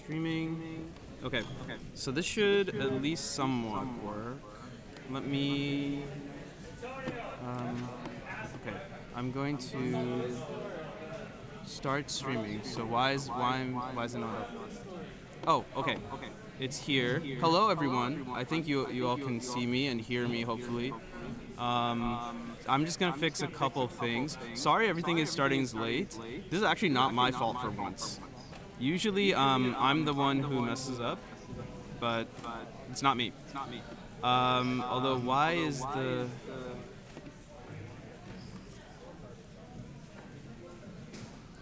streaming. Okay. So this should at least somewhat work. Let me. Okay. I'm going to start streaming. So why is it not up? Oh, okay. It's here. Hello, everyone. I think you all can see me and hear me, hopefully. I'm just gonna fix a couple things. Sorry, everything is starting late. This is actually not my fault for once. Usually, I'm the one who messes up, but it's not me. Although, why is the...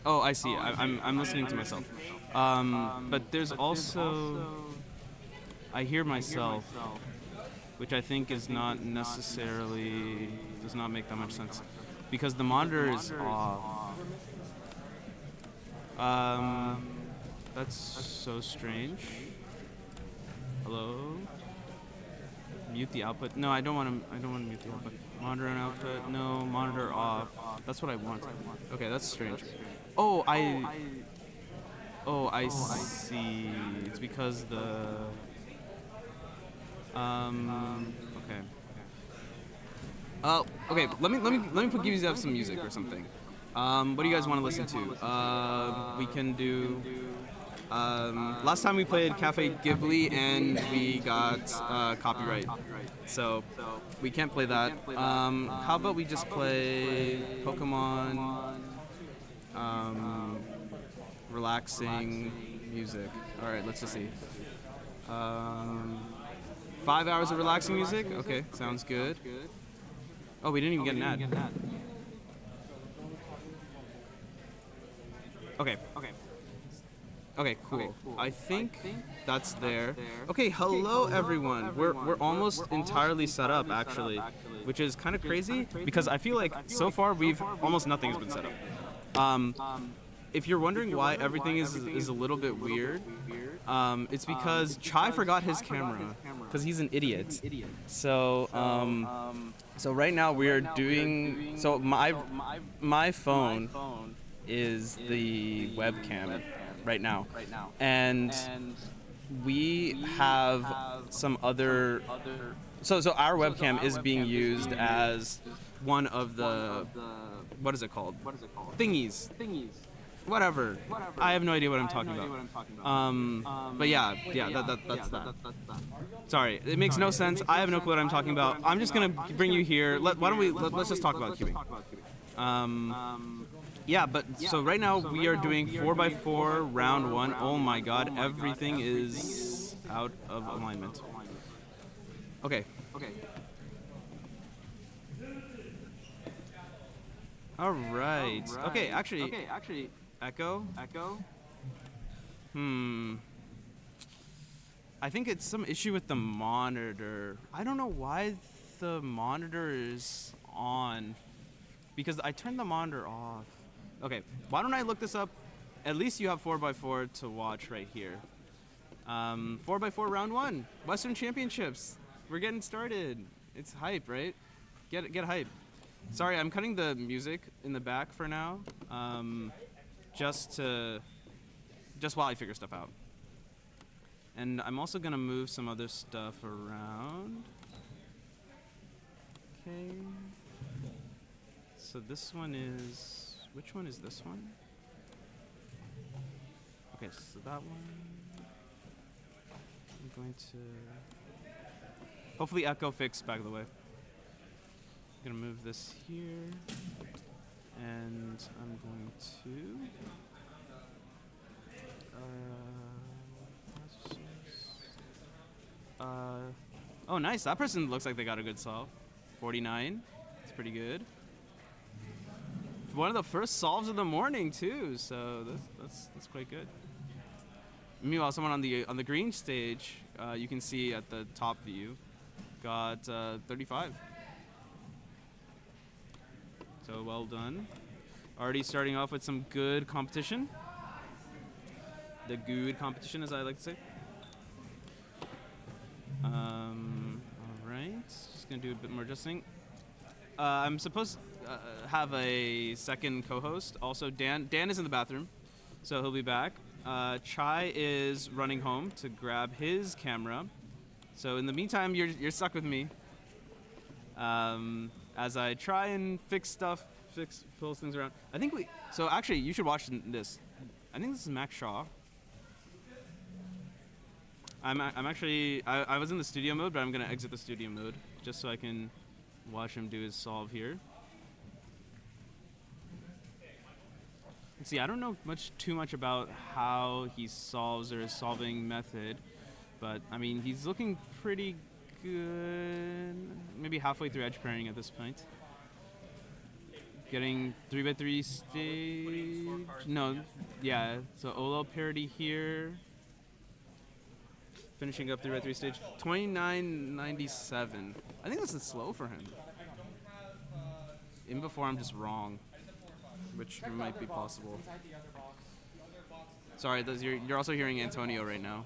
Oh, I see. I'm listening to myself. But there's also... I hear myself, which I think is not necessarily... does not make that much sense. Because the monitor is off. That's so strange. Hello? Mute the output. No, I don't want to mute the output. Monitor and output. No, monitor off. That's what I want. Okay, that's strange. Oh, I see. It's because the... Okay. Okay. Let me give you some music or something. What do you guys want to listen to? We can do. Last time we played Cafe Ghibli and we got copyright, so we can't play that. How about we just play Pokemon? Relaxing music. All right, let's just see. 5 hours of relaxing music? Okay, sounds good. Oh, we didn't even get an ad. Okay, cool. I think that's there. Okay, hello everyone. We're almost entirely set up actually, which is kind of crazy because I feel like so far almost nothing has been set up. If you're wondering why everything is a little bit weird, it's because Chai forgot his camera because he's an idiot. So right now we are doing. So my phone is the webcam right now, and we have some other. So our webcam is being used as one of the what is it called? Thingies. Whatever. I have no idea what I'm talking about. But yeah, that's that. Sorry, it makes no sense. I have no clue what I'm talking about. I'm just gonna bring you here. Let's just talk about cubing. Yeah, but so right now we are doing 4x4 round 1. Oh my god, everything is out of alignment. Okay. All right. Okay, actually. Echo? I think it's some issue with the monitor. I don't know why the monitor is on. Because I turned the monitor off. Okay, why don't I look this up? At least you have 4x4 to watch right here. 4x4 round 1. Western Championships. We're getting started. It's hype, right? Get hype. Sorry, I'm cutting the music in the back for now. Just while I figure stuff out. And I'm also gonna move some other stuff around. Okay. So this one is, which one is this one? Okay, so that one. I'm going to, hopefully echo fixed, by the way. I'm gonna move this here. And I'm going to oh nice, that person looks like they got a good solve. 49. It's pretty good. One of the first solves of the morning too, so that's quite good. Meanwhile, someone on the green stage, you can see at the top view, got 35. So well done. Already starting off with some good competition. The good competition, as I like to say. Alright, just gonna do a bit more adjusting. I'm supposed to have a second co-host. Also, Dan is in the bathroom, so he'll be back. Chai is running home to grab his camera. So in the meantime, you're stuck with me. As I try and fix stuff, pulls things around. I think so actually, you should watch this. I think this is Max Shaw. I'm actually, I was in the studio mode, but I'm gonna exit the studio mode just so I can watch him do his solve here. See, I don't know too much about how he solves or his solving method, but I mean, he's looking pretty good. Maybe halfway through edge pairing at this point. Getting 3x3 stage. No, yeah. So OLL parity here. Finishing up 3x3 stage. 29.97. I think this is slow for him. In before I'm just wrong, which might be possible. Sorry, you're also hearing Antonio right now.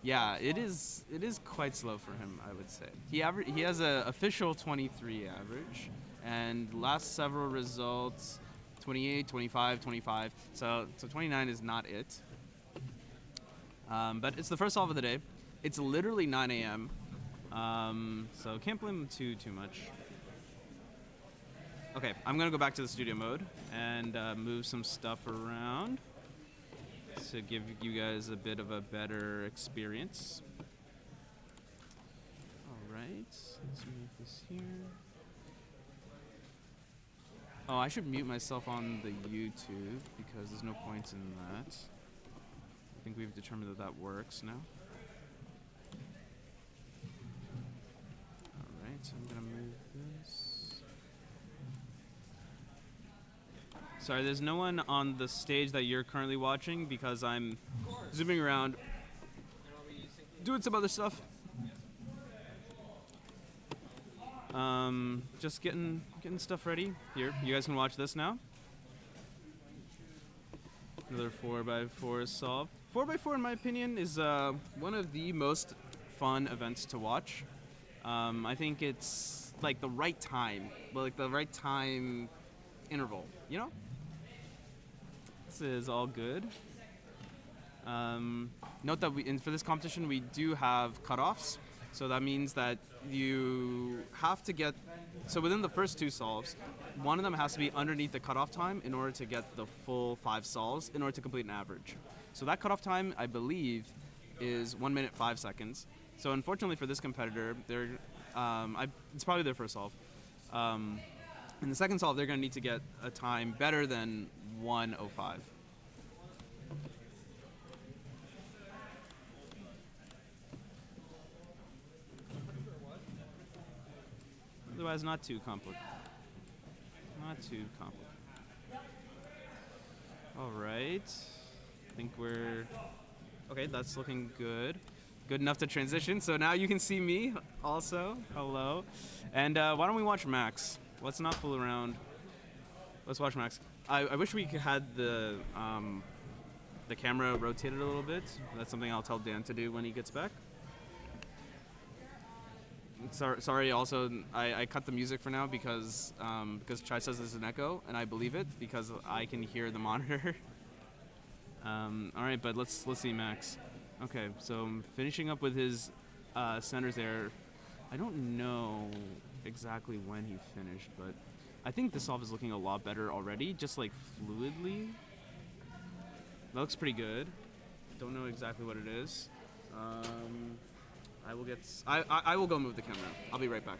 Yeah, it is quite slow for him, I would say. He has an official 23 average, and last several results, 28, 25, 25. So 29 is not it. But it's the first solve of the day. It's literally 9 a.m. So can't blame him too much. Okay, I'm gonna go back to the studio mode and move some stuff around to give you guys a bit of a better experience. All right, let's move this here. Oh, I should mute myself on the YouTube because there's no point in that. I think we've determined that works now. All right, so I'm gonna move this. Sorry, there's no one on the stage that you're currently watching because I'm zooming around, doing some other stuff. Just getting stuff ready. Here, you guys can watch this now. Another 4x4 is solved. 4x4, in my opinion, is one of the most fun events to watch. I think it's like the right time, interval, you know? This is all good. Note that for this competition we do have cutoffs, so that means that you have to get, so within the first two solves, one of them has to be underneath the cutoff time in order to get the full 5 solves in order to complete an average. So that cutoff time, I believe, is 1 minute 5 seconds. So unfortunately for this competitor, it's probably their first solve. In the second solve, they're going to need to get a time better than 1:05. Otherwise, not too complicated. Not too complicated. All right. I think we're... Okay, that's looking good. Good enough to transition. So now you can see me also. Hello. And why don't we watch Max? Let's not fool around. Let's watch Max. I wish we had the camera rotated a little bit. That's something I'll tell Dan to do when he gets back. Sorry. Also, I cut the music for now because Chai says there's an echo, and I believe it because I can hear the monitor. All right, but let's see Max. Okay, so I'm finishing up with his centers there. I don't know exactly when he finished, but I think the solve is looking a lot better already, just like fluidly. That looks pretty good. Don't know exactly what it is. I will go move the camera. I'll be right back.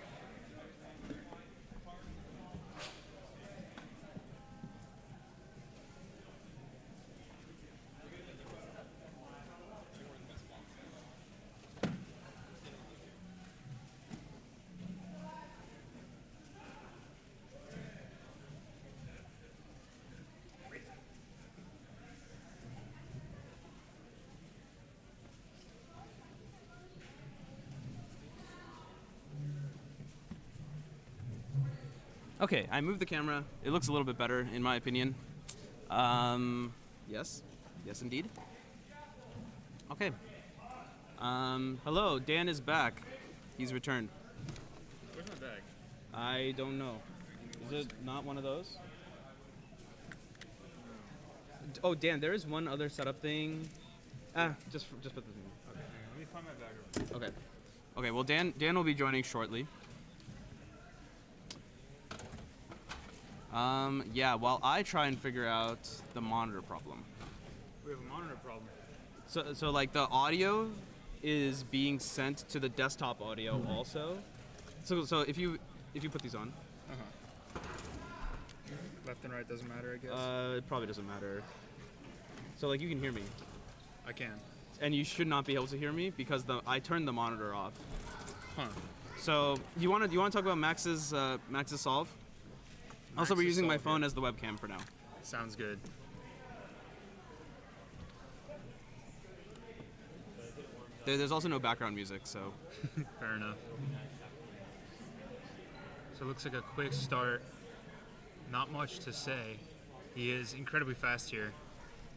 Okay, I moved the camera. It looks a little bit better, in my opinion. Yes indeed. Okay. Hello, Dan is back. He's returned. Where's my bag? I don't know. Is it not one of those? Oh, Dan, there is one other setup thing. Just put the thing. Okay, let me find my bag. Okay. Okay. Well, Dan will be joining shortly. Yeah. While I try and figure out the monitor problem. We have a monitor problem. So like the audio is being sent to the desktop audio also. So if you put these on. Left and right doesn't matter, I guess. It probably doesn't matter. So like you can hear me. I can. And you should not be able to hear me because I turned the monitor off. Huh. So you want to talk about Max's solve? Also, we're using my phone as the webcam for now. Sounds good. There's also no background music, so. Fair enough. So it looks like a quick start. Not much to say. He is incredibly fast here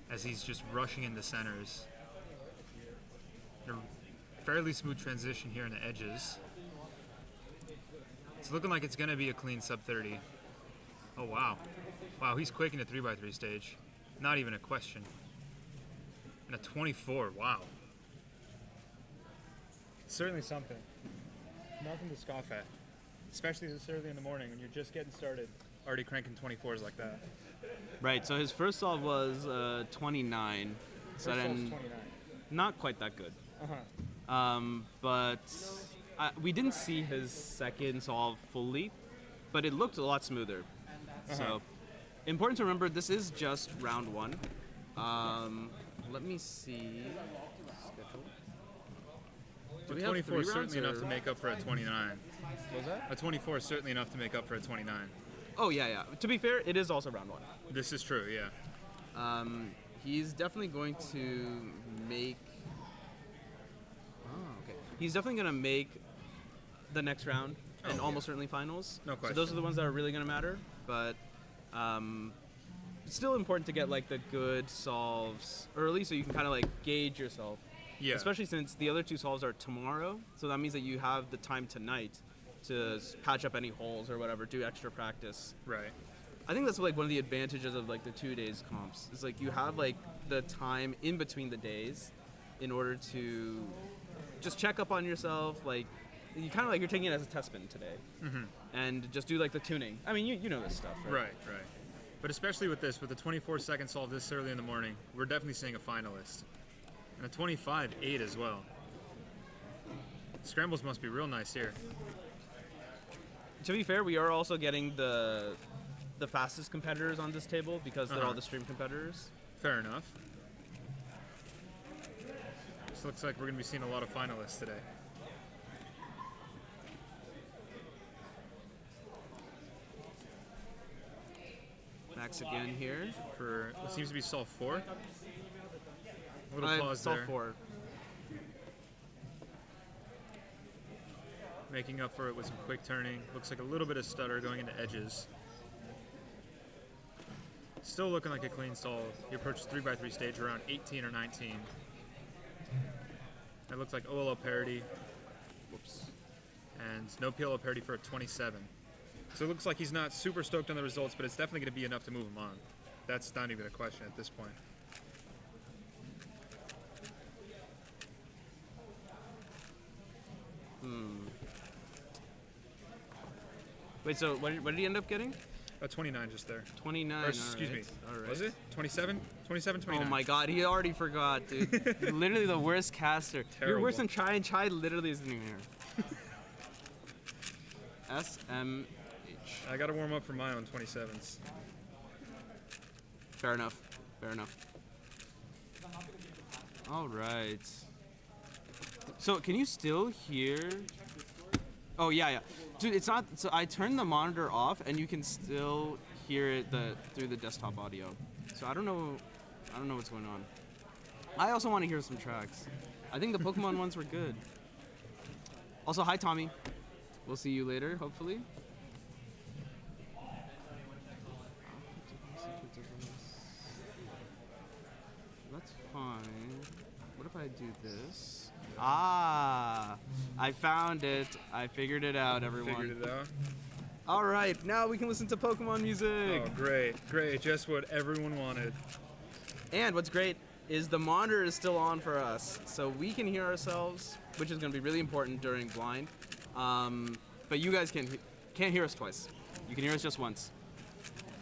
as he's just rushing into centers. A fairly smooth transition here in the edges. It's looking like it's going to be a clean sub 30. Oh, wow. Wow, he's quick in the 3x3 stage. Not even a question. And a 24, wow. Certainly something. Nothing to scoff at. Especially this early in the morning when you're just getting started. Already cranking 24s like that. Right, so his first solve was 29. So First solve's then 29. not quite that good. Uh-huh. But we didn't see his second solve fully, but it looked a lot smoother. So important to remember, this is just round one. Let me see. Schedule. Do we have 24 is 3 rounds, certainly or- enough to make up for a 29. What was that? A 24 is certainly enough to make up for a 29. Oh, yeah. To be fair, it is also round one. This is true, yeah. He's definitely going to make... Oh, okay. He's definitely going to make the next round and almost certainly finals. No question. So those are the ones that are really going to matter. But it's still important to get like the good solves early so you can kind of like gauge yourself. Yeah. Especially since the other 2 solves are tomorrow. So that means that you have the time tonight to patch up any holes or whatever, do extra practice. Right. I think that's like one of the advantages of like the 2 days comps. It's like you have like the time in between the days in order to just check up on yourself. Like you kind of like you're taking it as a test spin today, and just do like the tuning. I mean, you know this stuff, right? Right. But especially with this, with the 24-second solve this early in the morning, we're definitely seeing a finalist. And a 25-8 as well. Scrambles must be real nice here. To be fair, we are also getting the fastest competitors on this table because they're all the stream competitors. Fair enough. This looks like we're going to be seeing a lot of finalists today. Max again here. For what seems to be solve 4. A little pause solve there. 4. Making up for it with some quick turning. Looks like a little bit of stutter going into edges. Still looking like a clean solve. He approaches 3x3 stage around 18 or 19. It looks like OLL parity. Whoops. And no PLL parity for a 27. So it looks like he's not super stoked on the results, but it's definitely going to be enough to move him on. That's not even a question at this point. Wait, so what did he end up getting? A 29 just there. 29. Or, excuse me. All right. Was it? 27? 27, 29. Oh my god, he already forgot, dude. You're literally the worst caster. You're worse than Chai, and Chai literally isn't even here. SMH. I got to warm up for my own 27s. Fair enough. All right. So can you still hear? Oh yeah. Dude, it's not. So I turned the monitor off, and you can still hear it through the desktop audio. So I don't know what's going on. I also want to hear some tracks. I think the Pokemon ones were good. Also, hi Tommy. We'll see you later, hopefully. That's fine. What if I do this? Ah, I found it. I figured it out, everyone. Figured it out. All right, now we can listen to Pokemon music. Oh, great. Just what everyone wanted. And what's great is the monitor is still on for us, so we can hear ourselves, which is going to be really important during blind. But you guys can't hear us twice. You can hear us just once.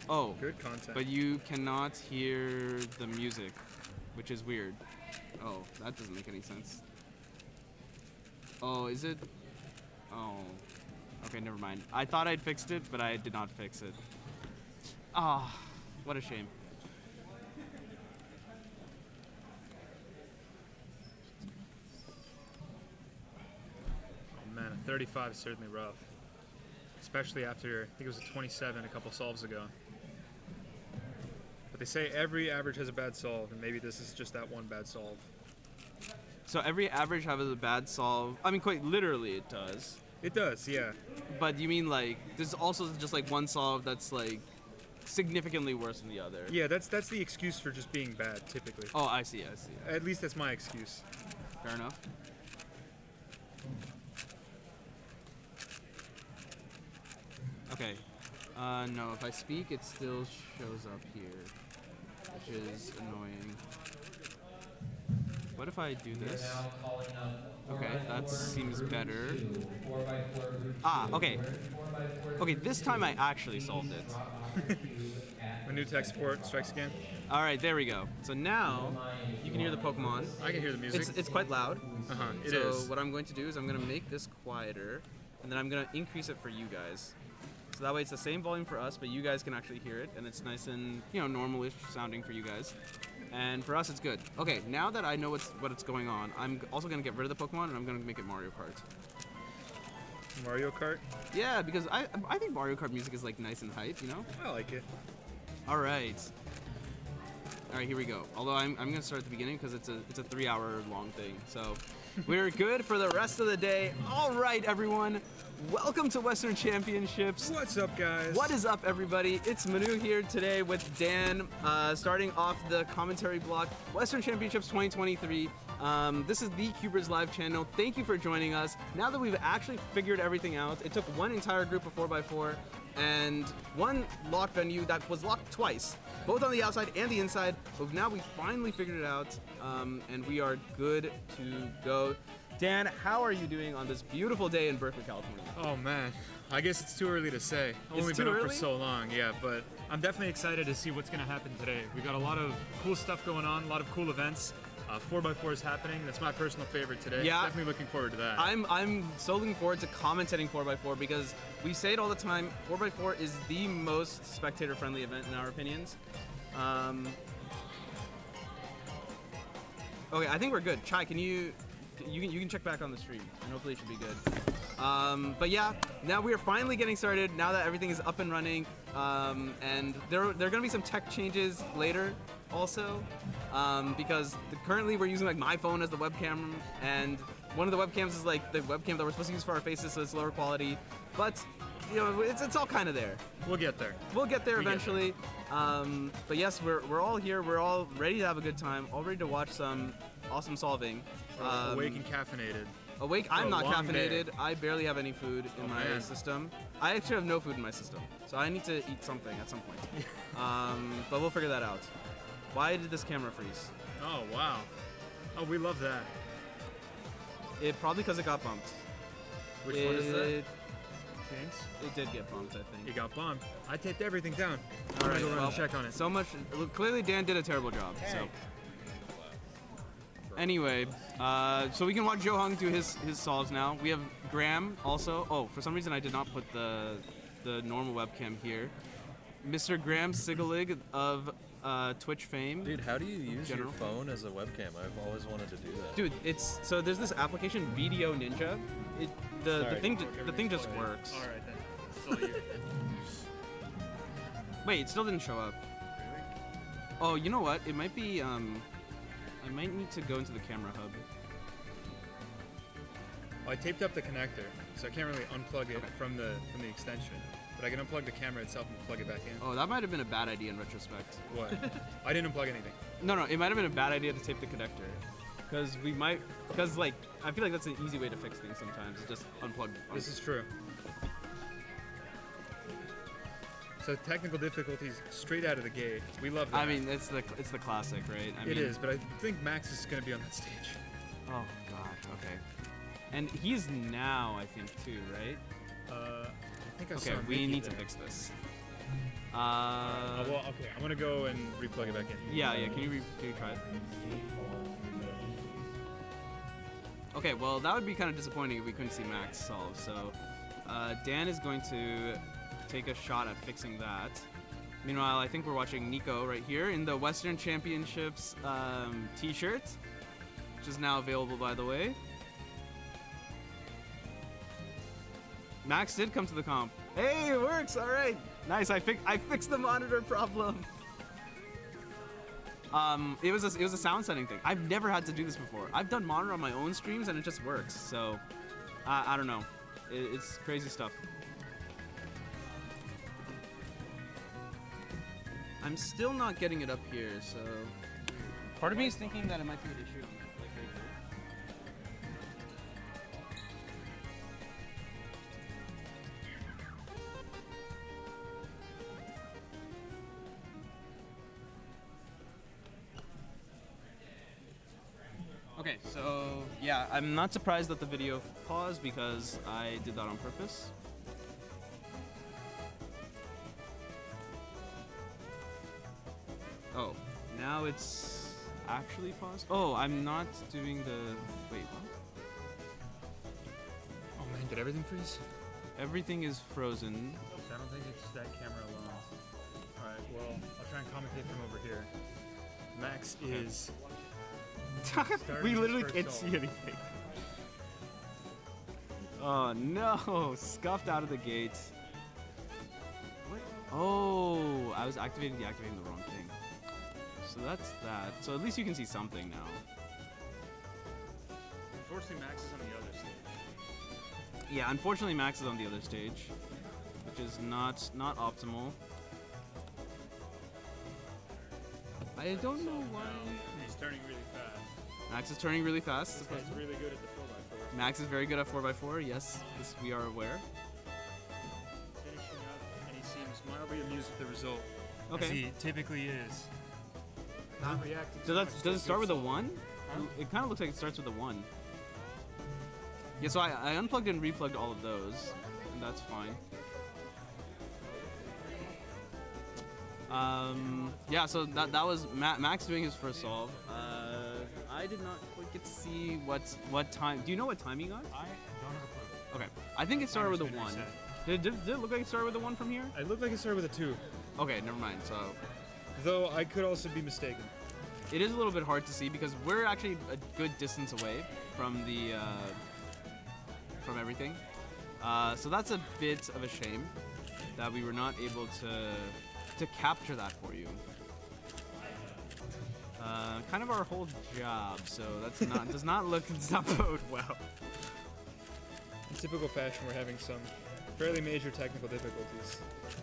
Oh, Good content. but you cannot hear the music, which is weird. Oh, that doesn't make any sense. Oh, is it? Oh, okay, never mind. I thought I'd fixed it, but I did not fix it. Ah, what a shame. Oh man, a 35 is certainly rough. Especially after, I think it was a 27 a couple solves ago. But they say every average has a bad solve, and maybe this is just that one bad solve. So every average has a bad solve. I mean, quite literally it does. It does, yeah. But you mean like, there's also just like one solve that's like significantly worse than the other. Yeah, that's the excuse for just being bad, typically. Oh, I see. At least that's my excuse. Fair enough. Okay. No, if I speak, it still shows up here, which is annoying. What if I do this? Okay, that seems better. Ah, okay. Okay, this time I actually solved it. A new tech support strikes again. All right, there we go. So now you can hear the Pokemon. I can hear the music. It's quite loud. It is. So what I'm going to do is I'm going to make this quieter, and then I'm going to increase it for you guys. So that way it's the same volume for us, but you guys can actually hear it, and it's nice and, you know, normal-ish sounding for you guys. And for us, it's good. Okay, now that I know what's going on, I'm also going to get rid of the Pokemon, and I'm going to make it Mario Kart. Mario Kart? Yeah, because I think Mario Kart music is, like, nice and hype, you know? I like it. All right. All right, here we go. Although I'm going to start at the beginning because it's a 3-hour long thing. So we're good for the rest of the day. All right, everyone. Welcome to Western Championships. What's up, guys? What is up, everybody? It's Manu here today with Dan, starting off the commentary block, Western Championships 2023. This is the CubersLive channel. Thank you for joining us. Now that we've actually figured everything out, it took one entire group of 4x4 and one locked venue that was locked twice, both on the outside and the inside. But now we finally figured it out, and we are good to go. Dan, how are you doing on this beautiful day in Berkeley, California? Oh man, I guess it's too early to say. Only been up for so long, yeah, but I'm definitely excited to see what's going to happen today. We got a lot of cool stuff going on, a lot of cool events. 4x4 is happening. That's my personal favorite today. Yeah, definitely looking forward to that. I'm so looking forward to commentating 4x4 because we say it all the time. 4x4 is the most spectator-friendly event in our opinions. Okay, I think we're good. Chai, can you can check back on the stream, and hopefully it should be good. But yeah, now we are finally getting started. Now that everything is up and running, and there are going to be some tech changes later, also, because currently we're using like my phone as the webcam, and one of the webcams is like the webcam that we're supposed to use for our faces, so it's lower quality. But you know, it's all kind of there. We'll get there. We'll get there eventually. But yes, we're all here. We're all ready to have a good time. All ready to watch some awesome solving. Awake and caffeinated. Awake, I'm not caffeinated. Day. I barely have any food in my system. I actually have no food in my system, so I need to eat something at some point. But we'll figure that out. Why did this camera freeze? Oh, wow. Oh, we love that. It probably because it got bumped. Which one is that? James? It did get bumped, I think. It got bumped. I taped everything down. All right, go run well, and check on it. So much. Clearly, Dan did a terrible job. Hey. So. Anyway, so we can watch Joe Hung do his solves now. We have Graham also. Oh, for some reason I did not put the normal webcam here. Mr. Graham Sigalig of Twitch fame. Dude, how do you use your phone as a webcam? I've always wanted to do that. Dude, so there's this application Video Ninja. The thing just works. All right then. Still you. Wait, it still didn't show up. Really? Oh, you know what? It might be I might need to go into the camera hub. Well, I taped up the connector, so I can't really unplug it from the extension. But I can unplug the camera itself and plug it back in. Oh, that might have been a bad idea in retrospect. What? I didn't unplug anything. No, it might have been a bad idea to tape the connector. Because like, I feel like that's an easy way to fix things sometimes. Just unplug. This is true. So technical difficulties straight out of the gate. We love that. I mean, it's the classic, right? It is, but I think Max is going to be on that stage. Oh God. Okay. And he's now, I think, too, right? I think I saw Okay, we Mickey need to there. fix this. Well, okay, I'm gonna go and replug it back in. Yeah. Can you try it? Okay, well, that would be kind of disappointing if we couldn't see Max solve. So, Dan is going to take a shot at fixing that. Meanwhile, I think we're watching Nico right here in the Western Championships T-shirt, which is now available, by the way. Max did come to the comp. Hey, it works. All right, nice. I fixed the monitor problem. It was a sound setting thing. I've never had to do this before. I've done monitor on my own streams and it just works. So I don't know. It's crazy stuff. I'm still not getting it up here. So part of me is thinking that it might be an issue. Like right here. Okay, so yeah, I'm not surprised that the video paused because I did that on purpose. Oh, now it's actually paused? Oh, I'm not doing the... Wait, what? Oh man, did everything freeze? Everything is frozen. I don't think it's that camera alone. Alright, well, I'll try and commentate from over here. Max is... We literally his can't first see solve. anything. Oh no, scuffed out of the gate. What? Oh, I was deactivating the wrong thing. So that's that. So at least you can see something now. Unfortunately, Max is on the other stage. Yeah, unfortunately Max is on the other stage, which is not optimal. I don't know why. He's turning really fast. Max is turning really fast. This guy's really good at the 4x4. Max is very good at 4x4. Yes, this we are aware. Finishing up, and he seems mildly amused with the result. Okay. As he typically is. Not reacting. Does it start with a 1? Huh? It kind of looks like it starts with a 1. Yeah, so I unplugged and replugged all of those, and that's fine. Yeah, so that was Max doing his first solve. I did not quite get to see what time. Do you know what time he got? I don't have a clue. Okay, I think it started with a Understood 1. what Did it look like it started with a 1 from here? It looked like it started with a 2. Okay, never mind. So Though I could also be mistaken. it is a little bit hard to see because we're actually a good distance away from the from everything. So that's a bit of a shame that we were not able to capture that for you. Kind of our whole job, so that's not does not bode well. In typical fashion, we're having some fairly major technical difficulties.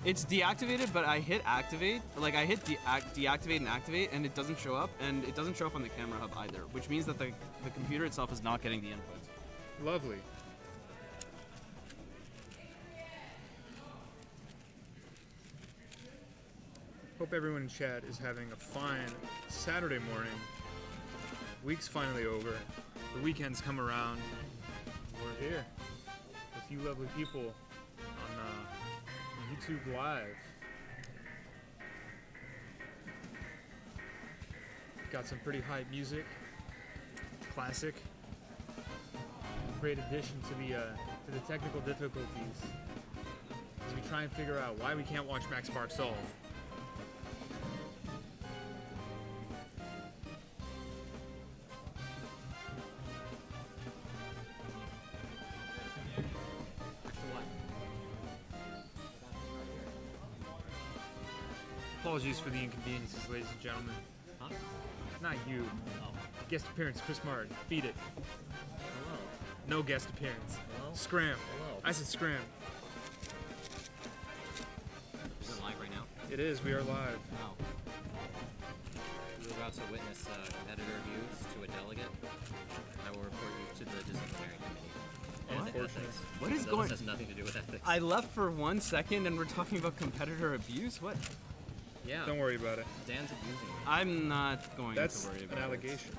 It's deactivated, but I hit activate. Like I hit deactivate and activate, and it doesn't show up, and it doesn't show up on the camera hub either, which means that the computer itself is not getting the input. Lovely. Hope everyone in chat is having a fine Saturday morning. Week's finally over. The weekend's come around. We're here with you lovely people on YouTube Live. Got some pretty hype music. Classic. Great addition to the technical difficulties as we try and figure out why we can't watch Max Park solve. Apologies for the inconveniences, ladies and gentlemen. Huh? Not you. Oh. Guest appearance, Chris Martin. Beat it. Hello. No guest appearance. Hello? Scram. Hello. I said scram. Is it live right now? It is. We are live. Wow. You're about to witness competitor views to a delegate. I will report you to the disciplinary committee. What? unfortunate. ethics. What is This going- has nothing to do with ethics. I left for 1 second and we're talking about competitor abuse? What? yeah. Don't worry about it. Dan's abusing me. I'm not going That's to worry about an it. allegation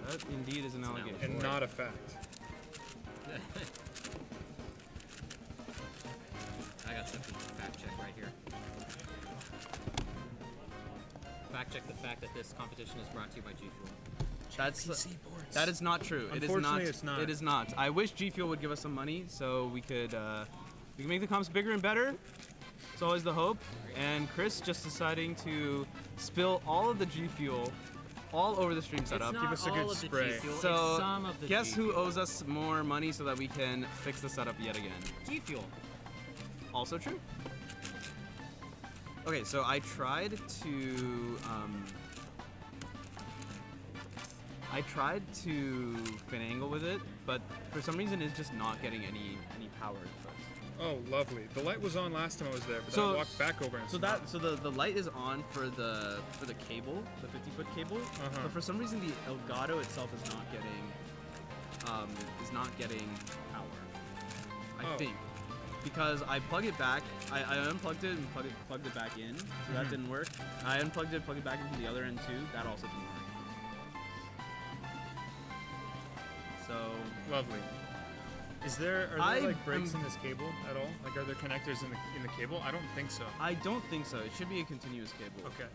That indeed is an allegation. and not a fact. I got something to fact check right here. Fact check the fact that this competition is brought to you by G Fuel. That is not true. It is not. Unfortunately, it's not. It is not. I wish G Fuel would give us some money so we could make the comps bigger and better. It's always the hope. And Chris just deciding to spill all of the G Fuel all over the stream setup. Give us a good spray. So some of the guess G who Fuel. owes us more money so that we can fix the setup yet again? G Fuel. Also true. Okay, so I tried to finagle with it, but for some reason it's just not getting any power inputs. Oh, lovely. The light was on last time I was there, but So- then I walked back over and So the light is on for the cable, the 50-foot cable, but for some reason the Elgato itself is not getting power. I Oh. think because I plug it back, I unplugged it and plugged it back in, so that didn't work. I unplugged it, plugged it back in from the other end too. That also didn't work. So lovely. Are there like breaks in this cable at all? Like, are there connectors in the cable? I don't think so. I don't think so. It should be a continuous cable. Okay.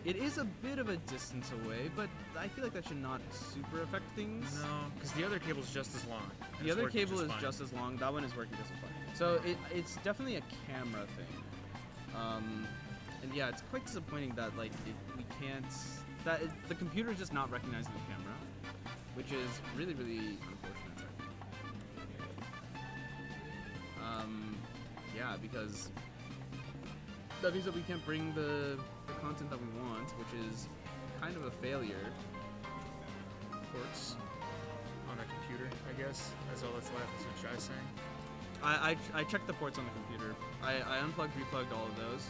It is a bit of a distance away, but I feel like that should not super affect things. No, because the other cable's just as long. and The it's other working cable is fine. just as long. That one is working just as fine. So it's definitely a camera thing. And yeah, it's quite disappointing that like the computer is just not recognizing the camera, which is really unfortunate. Yeah, because that means that we can't bring the content that we want, which is kind of a failure. Ports on a computer, I guess. That's all that's left, is what Shai's saying. I checked the ports on the computer. I unplugged, replugged all of those.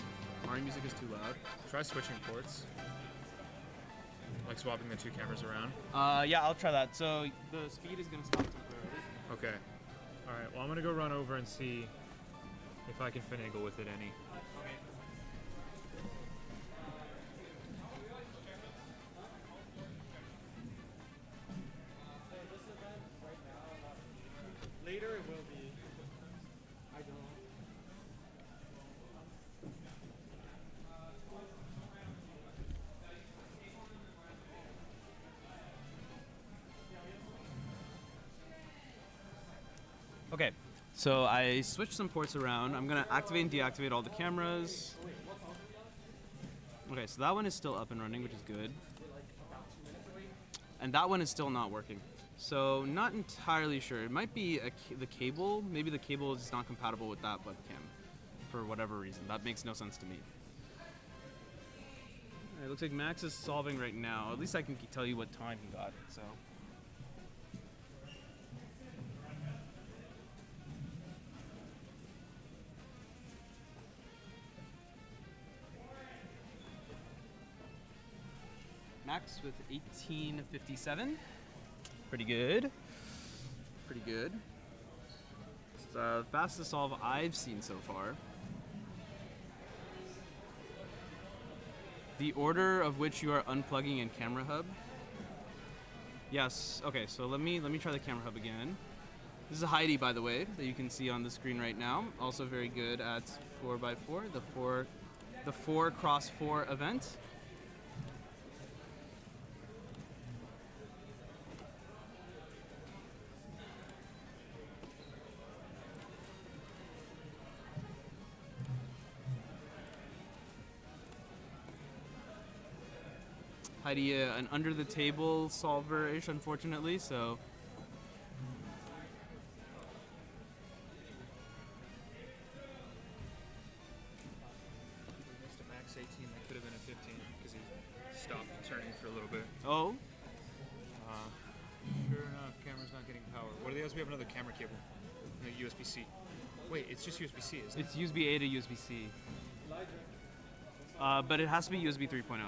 Mario music is too loud. Try switching ports. Like swapping the two cameras around. Yeah, I'll try that. So the speed is gonna stop temporarily. Okay. Alright, well I'm gonna go run over and see if I can finagle with it any. Later it will be. I don't know. Okay, so I switched some ports around. I'm gonna activate and deactivate all the cameras. Okay, so that one is still up and running, which is good. And that one is still not working. So not entirely sure. It might be the cable. Maybe the cable is not compatible with that webcam for whatever reason. That makes no sense to me. It looks like Max is solving right now. At least I can tell you what time he got. So. Max with 18:57. Pretty good. Pretty good. It's the fastest solve I've seen so far. The order of which you are unplugging in camera hub. Yes. Okay. So let me try the camera hub again. This is Heidi, by the way, that you can see on the screen right now. Also very good at 4x4, the 4x4 event. Heidi, an under the table solver-ish, unfortunately, so. Missed a max 18, that could have been a 15 because he stopped turning for a little bit. Oh, Sure enough, camera's not getting power. What are the others? We have another camera cable. No, USB-C. Wait, it's just USB-C, isn't it? it's USB-A to USB-C. But it has to be USB 3.0.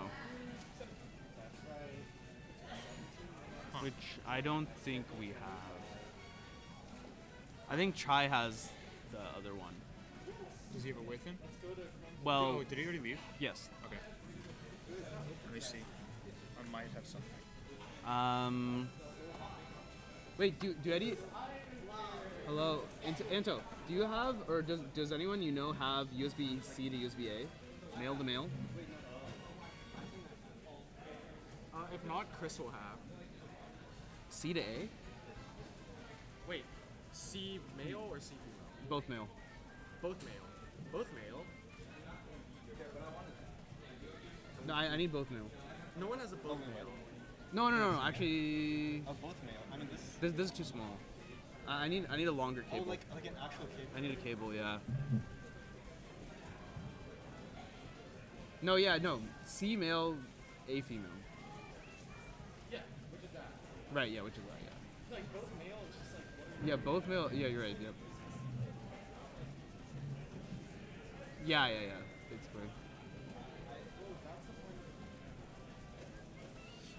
Which I don't think we have. I think Chai has the other one. Does he have it with him? Well, Oh, did he already leave? yes. Okay. Let me see. I might have something. Wait, do Eddie? Hello, Anto. Do you have, or does anyone you know have USB-C to USB-A, male to male? If not, Chris will have. C to A? Wait, C male or C female? Both male. Both male. Both male. No, I need both male. No one has a both male. No. Actually, Oh, both male. I mean, this. this is too small. I need a longer Oh, cable. like an actual cable. I need a cable, yeah. No. C male, A female. Yeah, which is that? Right, yeah, which is that, yeah. Like both male, it's just like. Yeah, both male. Yeah, you're right. Yep. Yeah. Basically.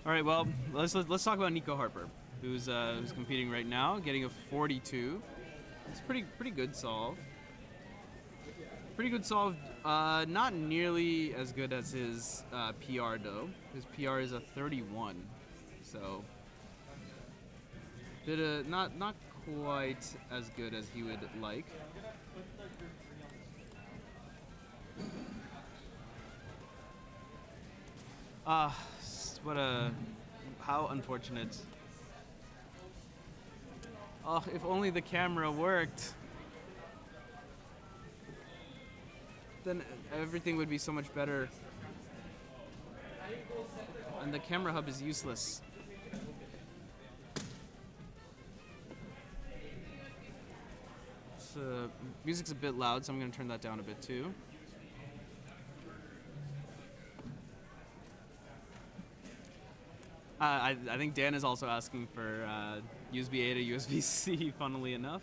All right. Well, let's talk about Nico Harper, who's competing right now, getting a 42. It's pretty good solve. Pretty good solve. Not nearly as good as his PR though. His PR is a 31. So. Not quite as good as he would like. How unfortunate. Oh, if only the camera worked. Then everything would be so much better. And the camera hub is useless. Music's a bit loud, so I'm going to turn that down a bit too. I think Dan is also asking for USB-A to USB-C, funnily enough.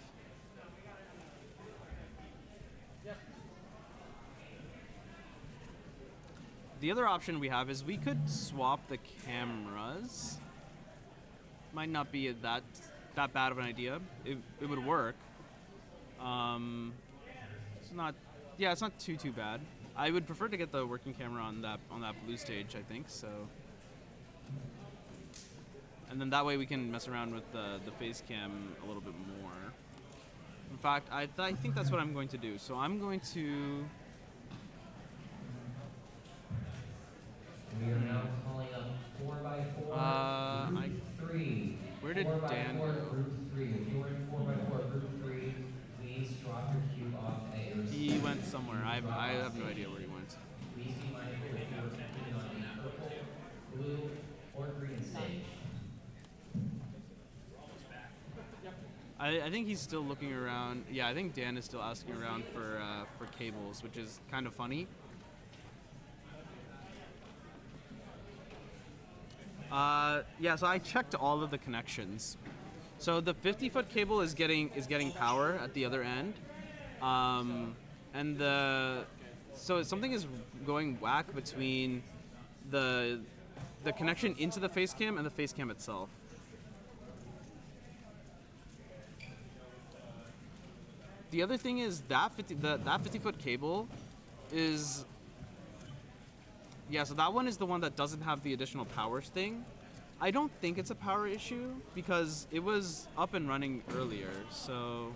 The other option we have is we could swap the cameras. Might not be that bad of an idea. It would work. It's not too bad. I would prefer to get the working camera on that blue stage, I think, so. And then that way we can mess around with the face cam a little bit more. In fact, I think that's what I'm going to do. So I'm going to. We are now calling up 4x4 group 3. Where did Dan go? Group 3. If you were in 4x4 group 3, please drop your cube off at your He stage. went somewhere. I have no idea where he went. Please be mindful if you are competing on the purple, blue, or green stage. I think he's still looking around. Yeah, I think Dan is still asking around for cables, which is kind of funny. Yeah, so I checked all of the connections. So the 50-foot cable is getting power at the other end, and so something is going whack between the connection into the face cam and the face cam itself. The other thing is that 50-foot cable is. Yeah, so that one is the one that doesn't have the additional power thing. I don't think it's a power issue because it was up and running earlier. So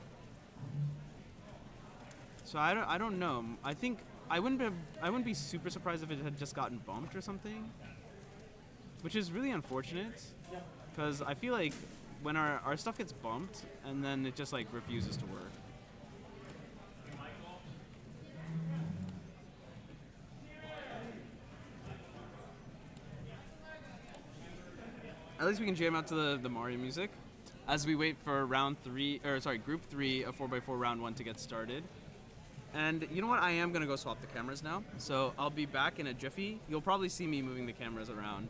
I don't know. I think I wouldn't be super surprised if it had just gotten bumped or something, which is really unfortunate because I feel like when our stuff gets bumped and then it just like refuses to work. At least we can jam out to the Mario music as we wait for group 3 of 4x4 round 1 to get started. And you know what? I am gonna go swap the cameras now. So I'll be back in a jiffy. You'll probably see me moving the cameras around.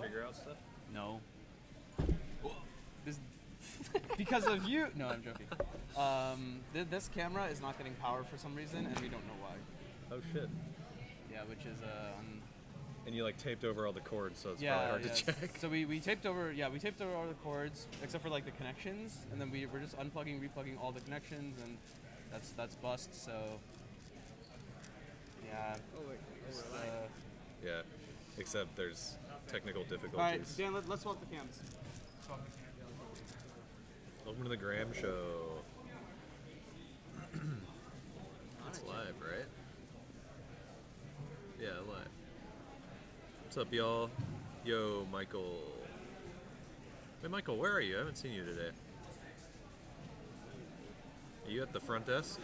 figure out stuff? No. This, because of you. No, I'm joking. This camera is not getting power for some reason, and we don't know why. Oh shit. Yeah, which is And you like taped over all the cords, so it's yeah, probably hard yes. to check. So we taped over all the cords except for like the connections, and then we're just unplugging, replugging all the connections, and that's bust. So yeah. Yeah. Except there's technical difficulties. All right, Dan, let's swap the cams. Welcome to the Graham Show. It's live, right? Yeah, live. What's up, y'all? Yo, Michael. Hey, Michael, where are you? I haven't seen you today. Are you at the front desk?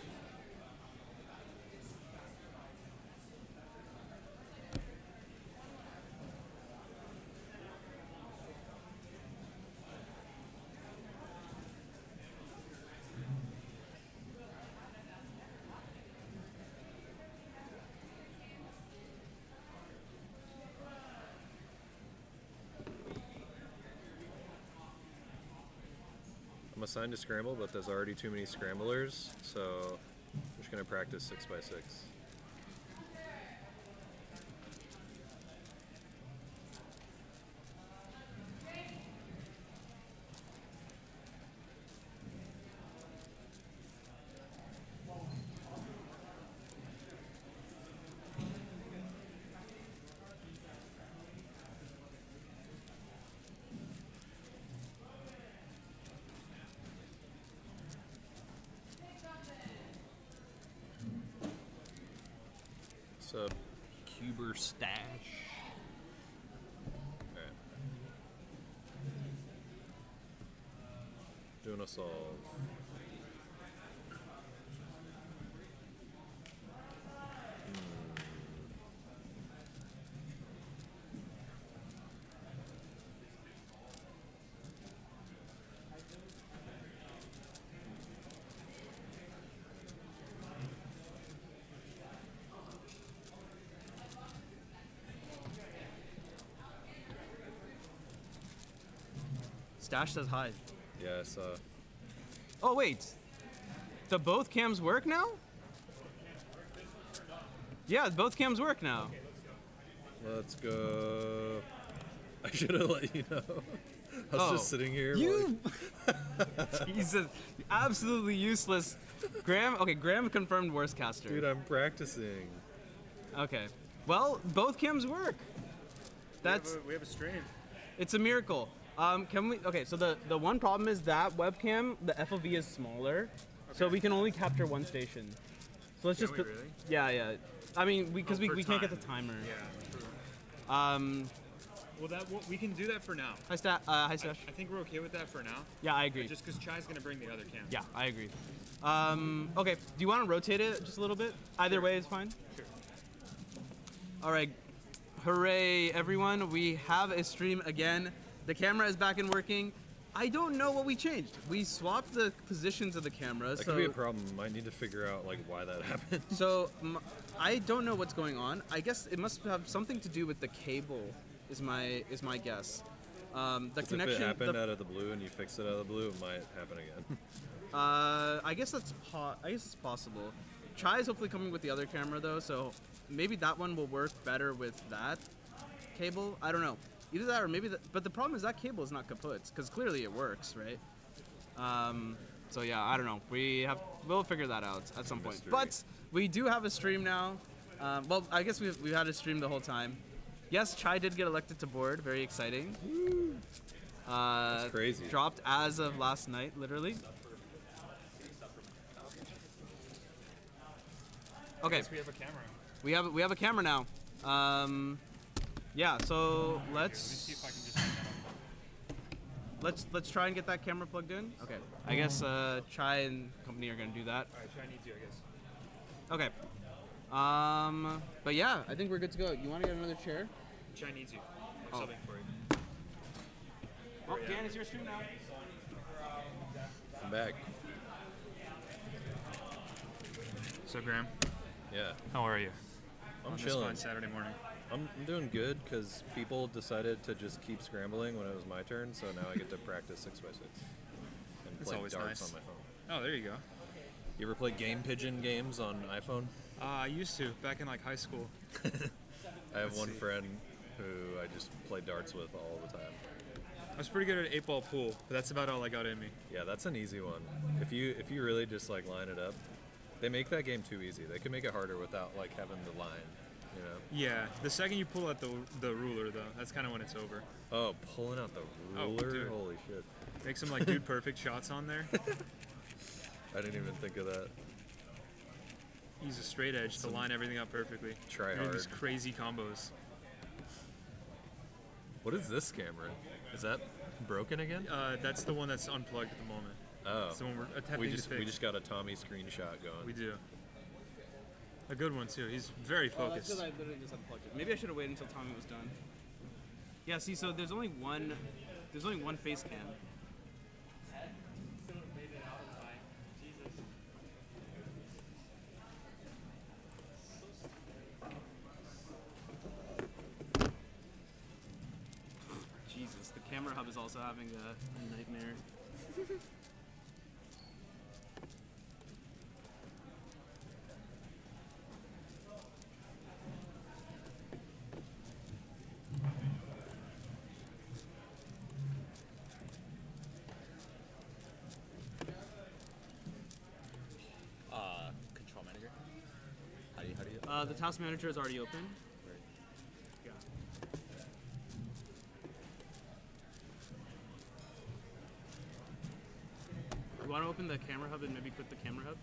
I'm assigned to scramble, but there's already too many scramblers, so I'm just gonna practice 6x6. What's up, Cuber Stash? Alright. Doing a solve. Stash says hi. Yeah, I saw. Oh wait, do both cams work now? Yeah, both cams work now. Let's go. I should have let you know. I was just sitting here. You, Jesus, absolutely useless. Graham. Okay, Graham confirmed worst caster. Dude, I'm practicing. Okay, well, both cams work. That's we have a stream. it's a miracle. Can we? Okay, so the one problem is that webcam, the FOV is smaller, so we can only capture one station. So let's just we put. really? Yeah. I mean, because per we can't get the time. timer. Yeah. Well, we can do that for now. Hi, hi, Stash. I think we're okay with that for now. Yeah, I agree. Just because Chai's gonna bring the other cam. Yeah, I agree. Okay, do you want to rotate it just a little bit? Either way is fine. Sure. All right, hooray, everyone! We have a stream again. The camera is back and working. I don't know what we changed. We swapped the positions of the camera. That so could be a problem. Might need to figure out like why that happened. So I don't know what's going on. I guess it must have something to do with the cable. Is my guess. The connection. If it happened out of the blue and you fix it out of the blue, it might happen again. I guess it's possible. Chai is hopefully coming with the other camera though, so maybe that one will work better with that cable. I don't know. Either that or maybe but the problem is that cable is not kaput, because clearly it works, right? So yeah, I don't know. We'll figure that out at some point. Mystery. But we do have a stream now. Well, I guess we've had a stream the whole time. Yes, Chai did get elected to board. Very exciting. That's crazy. Dropped as of last night, literally. Okay. We have a camera. We have a camera now. Yeah, so Let me see if I can just. let's try and get that camera plugged in. Okay. I guess Chai and company are gonna do that. All right, Chai needs you, I guess. Okay. But yeah, I think we're good to go. You want to get another chair? Chai needs you. Oh. I'm subbing for you. Oh, Dan, is your stream now? I'm back. So Graham, Yeah. how are you? I'm On chilling. this fine Saturday morning. I'm doing good because people decided to just keep scrambling when it was my turn, so now I get to practice 6x6 and That's play always darts nice. on my phone. Oh, there you go. You ever play Game Pigeon games on iPhone? I used to back in like high school. I have one friend who I just play darts with all the time. I was pretty good at 8-ball pool, but that's about all I got in me. Yeah, that's an easy one. If you really just like line it up, they make that game too easy. They can make it harder without like having the line, you know. Yeah, the second you pull out the ruler though, that's kind of when it's over. Oh, pulling out the Oh, ruler! dude. Holy shit! Make some like dude perfect shots on there. I didn't even think of that. Use a straight edge to line everything up perfectly. Try Do these hard. crazy combos. What is this camera? Is that broken again? That's the one that's unplugged at the moment. Oh, It's the one we're attempting we to just fix. got a Tommy screenshot going. We do. A good one too. He's very That's focused. because I literally just unplugged it. Maybe I should have waited until Tommy was done. Yeah, see, so there's only one face cam. Jesus, the camera hub is also having a nightmare. Control manager. How do you? The task manager is already open. Yeah. You want to open the camera hub and maybe quit the camera hub?